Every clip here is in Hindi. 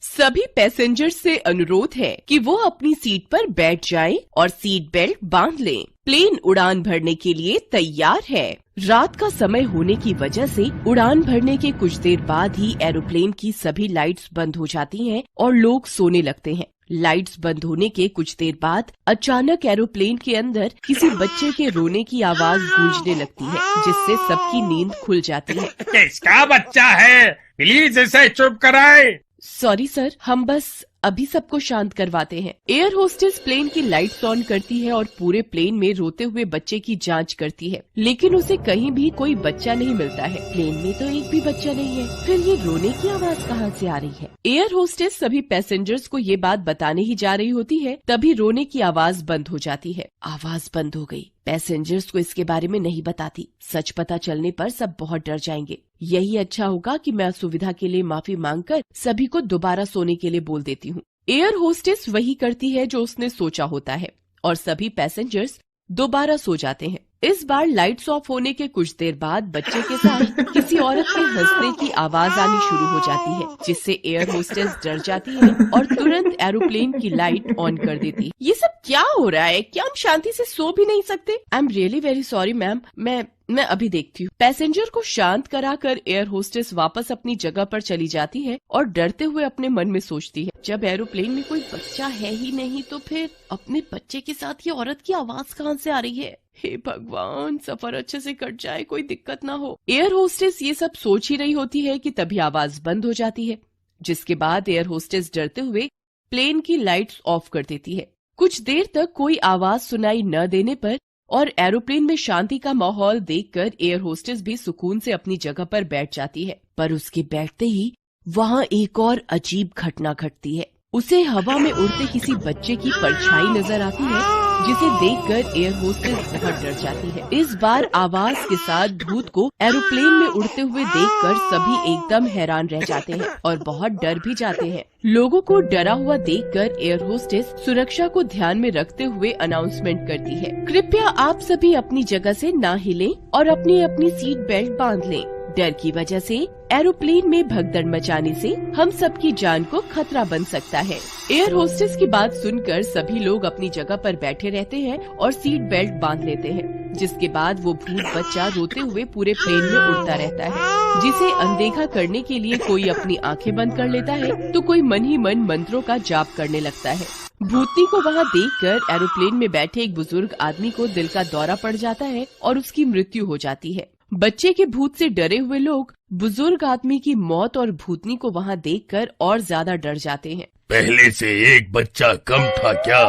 सभी पैसेंजर्स से अनुरोध है कि वो अपनी सीट पर बैठ जाएं और सीट बेल्ट बांध लें। प्लेन उड़ान भरने के लिए तैयार है। रात का समय होने की वजह से उड़ान भरने के कुछ देर बाद ही एरोप्लेन की सभी लाइट्स बंद हो जाती हैं और लोग सोने लगते हैं। लाइट्स बंद होने के कुछ देर बाद अचानक एरोप्लेन के अंदर किसी बच्चे के रोने की आवाज गूंजने लगती है, जिससे सबकी नींद खुल जाती है। किसका बच्चा है? प्लीज इसे चुप कराएं। सॉरी सर, हम बस अभी सबको शांत करवाते हैं। एयर होस्टेस प्लेन की लाइट्स ऑन करती है और पूरे प्लेन में रोते हुए बच्चे की जांच करती है, लेकिन उसे कहीं भी कोई बच्चा नहीं मिलता है। प्लेन में तो एक भी बच्चा नहीं है, फिर ये रोने की आवाज कहाँ से आ रही है? एयर होस्टेस सभी पैसेंजर्स को ये बात बताने ही जा रही होती है, तभी रोने की आवाज बंद हो जाती है। आवाज बंद हो गई। पैसेंजर्स को इसके बारे में नहीं बताती। सच पता चलने पर सब बहुत डर जाएंगे। यही अच्छा होगा कि मैं असुविधा के लिए माफी मांगकर सभी को दोबारा सोने के लिए बोल देती हूँ। एयर होस्टेस वही करती है जो उसने सोचा होता है और सभी पैसेंजर्स दोबारा सो जाते हैं। इस बार लाइट्स ऑफ होने के कुछ देर बाद बच्चे के साथ किसी औरत के हंसने की आवाज आनी शुरू हो जाती है, जिससे एयर होस्टेस डर जाती है और तुरंत एरोप्लेन की लाइट ऑन कर देती है। ये सब क्या हो रहा है? क्या हम शांति से सो भी नहीं सकते? I am really very sorry ma'am, मैं अभी देखती हूँ। पैसेंजर को शांत कराकर एयर होस्टेस वापस अपनी जगह पर चली जाती है और डरते हुए अपने मन में सोचती है, जब एरोप्लेन में कोई बच्चा है ही नहीं तो फिर अपने बच्चे के साथ ये औरत की आवाज कहाँ से आ रही है? हे भगवान, सफर अच्छे से कट जाए, कोई दिक्कत ना हो। एयर होस्टेस ये सब सोच ही रही होती है कि तभी आवाज बंद हो जाती है, जिसके बाद एयर होस्टेस डरते हुए प्लेन की लाइट्स ऑफ कर देती है। कुछ देर तक कोई आवाज सुनाई न देने पर और एरोप्लेन में शांति का माहौल देखकर एयर होस्टेस भी सुकून से अपनी जगह पर बैठ जाती है। पर उसके बैठते ही वहाँ एक और अजीब घटना घटती है। उसे हवा में उड़ते किसी बच्चे की परछाई नजर आती है, जिसे देखकर एयर होस्टेस बहुत डर जाती है। इस बार आवाज के साथ भूत को एरोप्लेन में उड़ते हुए देखकर सभी एकदम हैरान रह जाते हैं और बहुत डर भी जाते हैं। लोगों को डरा हुआ देखकर एयर होस्टेस सुरक्षा को ध्यान में रखते हुए अनाउंसमेंट करती है, कृपया आप सभी अपनी जगह से ना हिलें और अपनी अपनी सीट बेल्ट बांध लें। डर की वजह से एरोप्लेन में भगदड़ मचाने से हम सबकी जान को खतरा बन सकता है। एयर होस्टेस की बात सुनकर सभी लोग अपनी जगह पर बैठे रहते हैं और सीट बेल्ट बांध लेते हैं, जिसके बाद वो भूत बच्चा रोते हुए पूरे प्लेन में उड़ता रहता है, जिसे अनदेखा करने के लिए कोई अपनी आंखें बंद कर लेता है तो कोई मन ही मन मंत्रों का जाप करने लगता है। भूतनी को वहाँ देखकर एरोप्लेन में बैठे एक बुजुर्ग आदमी को दिल का दौरा पड़ जाता है और उसकी मृत्यु हो जाती है। बच्चे के भूत से डरे हुए लोग बुजुर्ग आदमी की मौत और भूतनी को वहाँ देखकर और ज्यादा डर जाते हैं। पहले से एक बच्चा कम था क्या,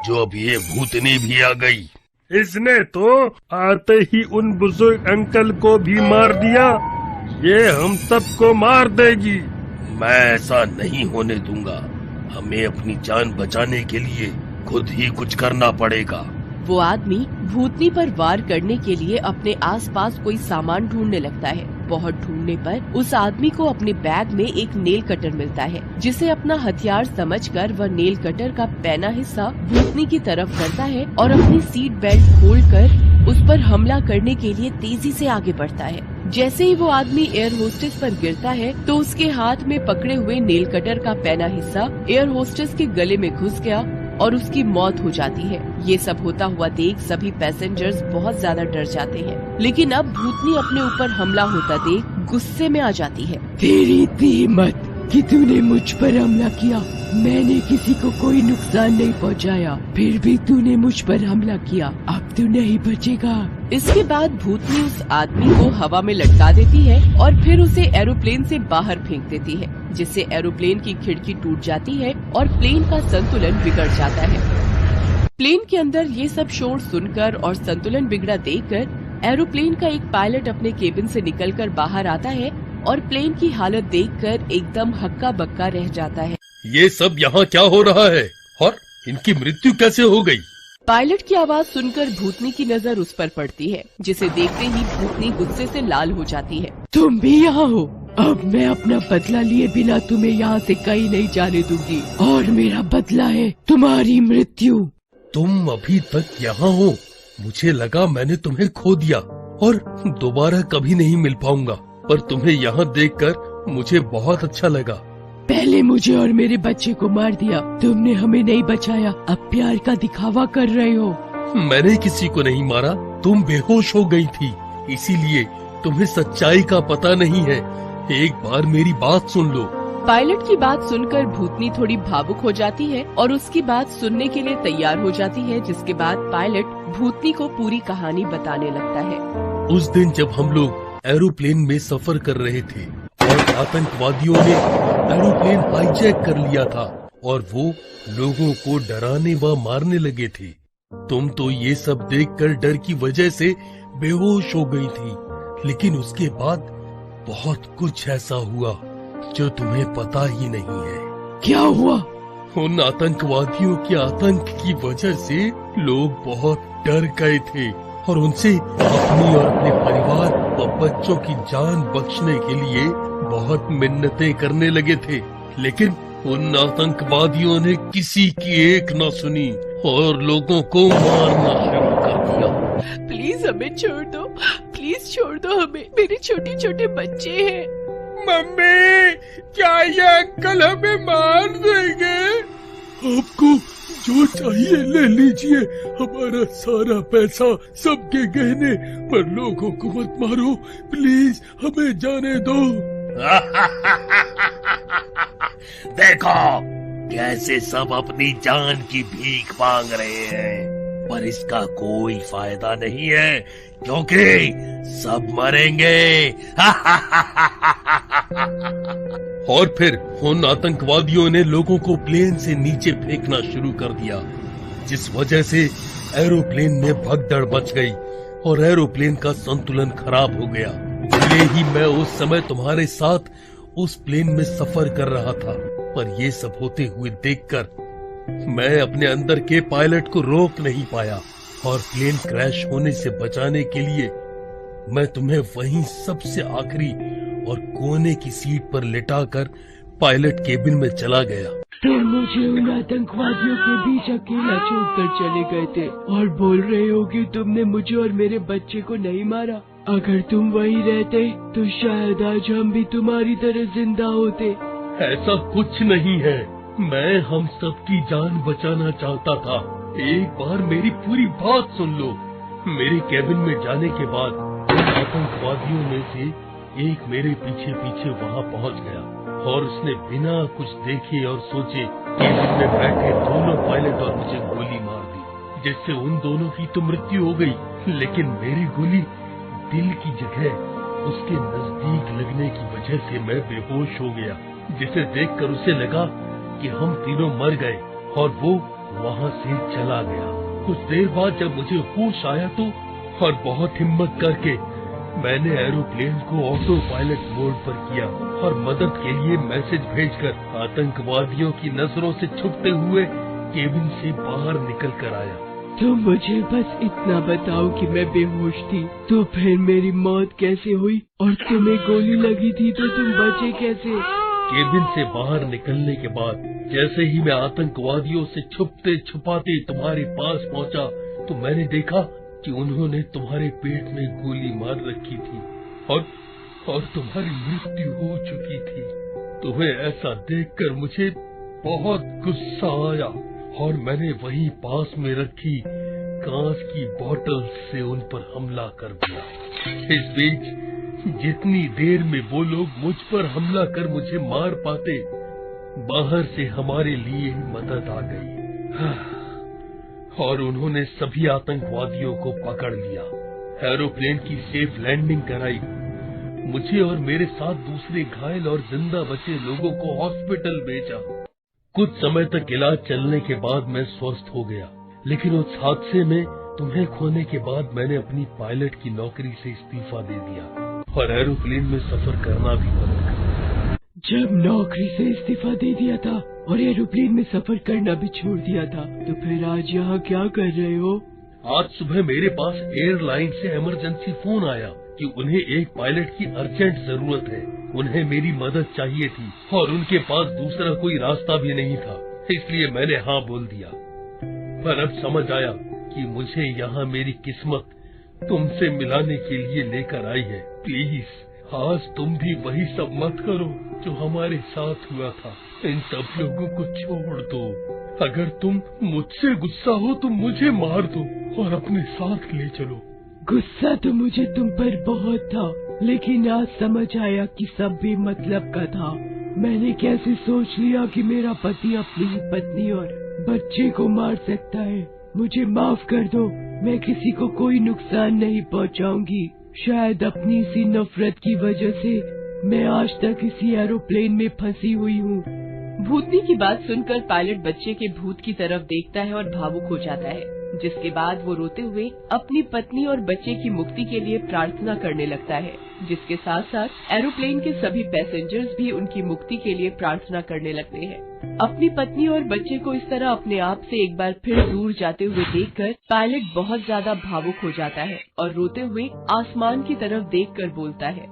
जो अब ये भूतनी भी आ गई? इसने तो आते ही उन बुजुर्ग अंकल को भी मार दिया। ये हम सबको मार देगी। मैं ऐसा नहीं होने दूंगा। हमें अपनी जान बचाने के लिए खुद ही कुछ करना पड़ेगा। वो आदमी भूतनी पर वार करने के लिए अपने आसपास कोई सामान ढूंढने लगता है। बहुत ढूंढने पर उस आदमी को अपने बैग में एक नेल कटर मिलता है, जिसे अपना हथियार समझकर वह नेल कटर का पैना हिस्सा भूतनी की तरफ करता है और अपनी सीट बेल्ट खोलकर उस पर हमला करने के लिए तेजी से आगे बढ़ता है। जैसे ही वो आदमी एयर होस्टेस पर गिरता है तो उसके हाथ में पकड़े हुए नेल कटर का पैना हिस्सा एयर होस्टेस के गले में घुस गया और उसकी मौत हो जाती है। ये सब होता हुआ देख सभी पैसेंजर्स बहुत ज्यादा डर जाते हैं, लेकिन अब भूतनी अपने ऊपर हमला होता देख गुस्से में आ जाती है। तेरी इतनी हिम्मत कि तूने मुझ पर हमला किया। मैंने किसी को कोई नुकसान नहीं पहुंचाया, फिर भी तूने मुझ पर हमला किया। अब तू नहीं बचेगा। इसके बाद भूतनी उस आदमी को हवा में लटका देती है और फिर उसे एरोप्लेन से बाहर फेंक देती है, जिससे एरोप्लेन की खिड़की टूट जाती है और प्लेन का संतुलन बिगड़ जाता है। प्लेन के अंदर ये सब शोर सुनकर और संतुलन बिगड़ा देखकर एरोप्लेन का एक पायलट अपने केबिन से निकलकर बाहर आता है और प्लेन की हालत देखकर एकदम हक्का बक्का रह जाता है। ये सब यहाँ क्या हो रहा है और इनकी मृत्यु कैसे हो गई? पायलट की आवाज सुनकर भूतनी की नजर उस पर पड़ती है, जिसे देखते ही भूतनी गुस्से से लाल हो जाती है। तुम भी यहाँ हो? अब मैं अपना बदला लिए बिना तुम्हें यहाँ से कहीं नहीं जाने दूंगी और मेरा बदला है तुम्हारी मृत्यु। तुम अभी तक यहाँ हो? मुझे लगा मैंने तुम्हें खो दिया और दोबारा कभी नहीं मिल पाऊंगा, पर तुम्हें यहाँ देखकर मुझे बहुत अच्छा लगा। पहले पहले मुझे और मेरे बच्चे को मार दिया, तुमने हमें नहीं बचाया, अब प्यार का दिखावा कर रहे हो। मैंने किसी को नहीं मारा, तुम बेहोश हो गई थी, इसीलिए तुम्हें सच्चाई का पता नहीं है। एक बार मेरी बात सुन लो। पायलट की बात सुनकर भूतनी थोड़ी भावुक हो जाती है और उसकी बात सुनने के लिए तैयार हो जाती है, जिसके बाद पायलट भूतनी को पूरी कहानी बताने लगता है। उस दिन जब हम लोग एरोप्लेन में सफर कर रहे थे और आतंकवादियों ने एरोप्लेन हाईजैक कर लिया था और वो लोगों को डराने व मारने लगे थे। तुम तो ये सब देखकर डर की वजह से बेहोश हो गई थी, लेकिन उसके बाद बहुत कुछ ऐसा हुआ जो तुम्हें पता ही नहीं है। क्या हुआ? उन आतंकवादियों के आतंक की वजह से लोग बहुत डर गए थे और उनसे अपनी और अपने परिवार व बच्चों की जान बख्शने के लिए बहुत मिन्नतें करने लगे थे, लेकिन उन आतंकवादियों ने किसी की एक न सुनी और लोगों को मारना शुरू कर दिया। प्लीज हमें छोड़ दो, प्लीज छोड़ दो हमें, मेरे छोटे छोटे बच्चे हैं। मम्मी, क्या ये अंकल हमें मार देंगे? आपको जो चाहिए ले लीजिए, हमारा सारा पैसा, सबके गहने, पर लोगों को मत मारो, प्लीज हमें जाने दो। देखो कैसे सब अपनी जान की भीख मांग रहे हैं, पर इसका कोई फायदा नहीं है क्योंकि सब मरेंगे। और फिर उन आतंकवादियों ने लोगों को प्लेन से नीचे फेंकना शुरू कर दिया, जिस वजह से एरोप्लेन में भगदड़ मच गई और एरोप्लेन का संतुलन खराब हो गया। भले ही मैं उस समय तुम्हारे साथ उस प्लेन में सफर कर रहा था, पर ये सब होते हुए देखकर मैं अपने अंदर के पायलट को रोक नहीं पाया और प्लेन क्रैश होने से बचाने के लिए मैं तुम्हें वहीं सबसे आखिरी और कोने की सीट पर लिटाकर पायलट केबिन में चला गया। तुम मुझे उन आतंकवादियों के बीच अकेला छोड़कर चले गए थे और बोल रहे हो कि तुमने मुझे और मेरे बच्चे को नहीं मारा। अगर तुम वहीं रहते तो शायद आज हम भी तुम्हारी तरह जिंदा होते। ऐसा कुछ नहीं है, मैं हम सबकी जान बचाना चाहता था। एक बार मेरी पूरी बात सुन लो। मेरे केबिन में जाने के बाद आतंकवादियों में से एक मेरे पीछे पीछे वहाँ पहुँच गया और उसने बिना कुछ देखे और सोचे केबिन में बैठे दोनों पायलट और मुझे गोली मार दी, जिससे उन दोनों की तो मृत्यु हो गई, लेकिन मेरी गोली दिल की जगह उसके नजदीक लगने की वजह से मैं बेहोश हो गया, जिसे देखकर उसे लगा कि हम तीनों मर गए और वो वहाँ से चला गया। कुछ देर बाद जब मुझे होश आया तो और बहुत हिम्मत करके मैंने एरोप्लेन को ऑटो पायलट मोड पर किया और मदद के लिए मैसेज भेजकर आतंकवादियों की नजरों से छुपते हुए केबिन से बाहर निकल कर आया। तुम मुझे बस इतना बताओ कि मैं बेहोश थी, तो फिर मेरी मौत कैसे हुई और तुम्हें गोली लगी थी तो तुम बचे कैसे? केबिन से बाहर निकलने के बाद जैसे ही मैं आतंकवादियों से छुपते छुपाते तुम्हारे पास पहुंचा तो मैंने देखा कि उन्होंने तुम्हारे पेट में गोली मार रखी थी और तुम्हारी मृत्यु हो चुकी थी। तुम्हें ऐसा देखकर मुझे बहुत गुस्सा आया और मैंने वहीं पास में रखी कांच की बोतल से उन पर हमला कर दिया। इस बीच जितनी देर में वो लोग मुझ पर हमला कर मुझे मार पाते, बाहर से हमारे लिए मदद आ गई और उन्होंने सभी आतंकवादियों को पकड़ लिया। एरोप्लेन की सेफ लैंडिंग कराई। मुझे और मेरे साथ दूसरे घायल और जिंदा बचे लोगों को हॉस्पिटल भेजा। कुछ समय तक इलाज चलने के बाद मैं स्वस्थ हो गया, लेकिन उस हादसे में तुम्हें खोने के बाद मैंने अपनी पायलट की नौकरी से इस्तीफा दे दिया और एरोप्लेन में सफर करना भी बंद कर दिया। जब नौकरी से इस्तीफा दे दिया था और एरोप्लेन में सफर करना भी छोड़ दिया था, तो फिर आज यहाँ क्या कर रहे हो? आज सुबह मेरे पास एयरलाइन से इमरजेंसी फोन आया कि उन्हें एक पायलट की अर्जेंट जरूरत है। उन्हें मेरी मदद चाहिए थी और उनके पास दूसरा कोई रास्ता भी नहीं था, इसलिए मैंने हाँ बोल दिया। पर अब समझ आया कि मुझे यहाँ मेरी किस्मत तुमसे मिलाने के लिए लेकर आई है। प्लीज आज तुम भी वही सब मत करो जो हमारे साथ हुआ था। इन सब लोगों को छोड़ दो। अगर तुम मुझसे गुस्सा हो तो मुझे मार दो और अपने साथ ले चलो। गुस्सा तो मुझे तुम पर बहुत था, लेकिन आज समझ आया कि सब भी मतलब का था। मैंने कैसे सोच लिया कि मेरा पति अपनी ही पत्नी और बच्चे को मार सकता है। मुझे माफ कर दो, मैं किसी को कोई नुकसान नहीं पहुंचाऊंगी। शायद अपनी इसी नफरत की वजह से मैं आज तक इसी एरोप्लेन में फंसी हुई हूँ। भूतनी की बात सुनकर पायलट बच्चे के भूत की तरफ देखता है और भावुक हो जाता है, जिसके बाद वो रोते हुए अपनी पत्नी और बच्चे की मुक्ति के लिए प्रार्थना करने लगता है, जिसके साथ साथ एरोप्लेन के सभी पैसेंजर्स भी उनकी मुक्ति के लिए प्रार्थना करने लगते हैं। अपनी पत्नी और बच्चे को इस तरह अपने आप से एक बार फिर दूर जाते हुए देखकर पायलट बहुत ज्यादा भावुक हो जाता है और रोते हुए आसमान की तरफ देखकर बोलता है,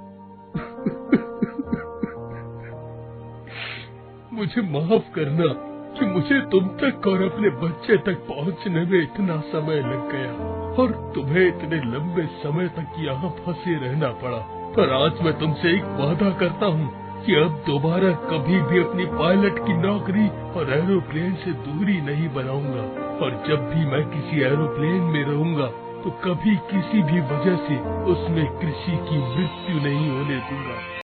मुझे माफ करना कि मुझे तुम तक और अपने बच्चे तक पहुंचने में इतना समय लग गया और तुम्हें इतने लंबे समय तक यहाँ फंसे रहना पड़ा। पर आज मैं तुमसे एक वादा करता हूँ कि अब दोबारा कभी भी अपनी पायलट की नौकरी और एरोप्लेन से दूरी नहीं बनाऊंगा। और जब भी मैं किसी एरोप्लेन में रहूंगा तो कभी किसी भी वजह से उसमें किसी की मृत्यु नहीं होने दूंगा।